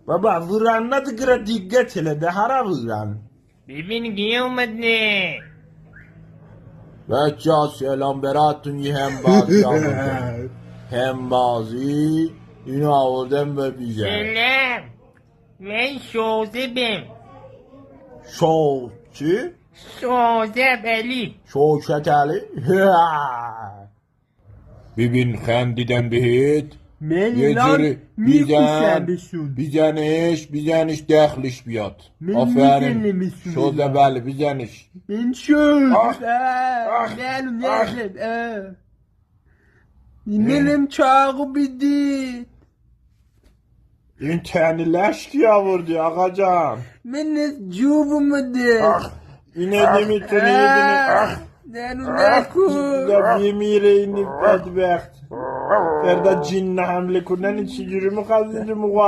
بابا vuranına da göre dikkat hele de hara vuran. ببین کی اومده. بچه ها سلام براتون یه هم بازی آوردم هم بازی اینو آوردم به بیزه سلام. من شوزبم. شو چی؟ شوزب علی. شوکت علی ببین خندیدم بهت من یه الان جوری میکشم بهشون. بیزنش دخلش بیاد من آفرین میزنمشون شده الان. بله بیزنش من شد آخ. منم چاقو بدید. این تنی لشکی آوردی آقا جان من از جوب اومده. اینه نمیتونه یه دونه ننو نکن. دا میره این بدبخت فردا جن حمله کنن چجوری میخواد اینجا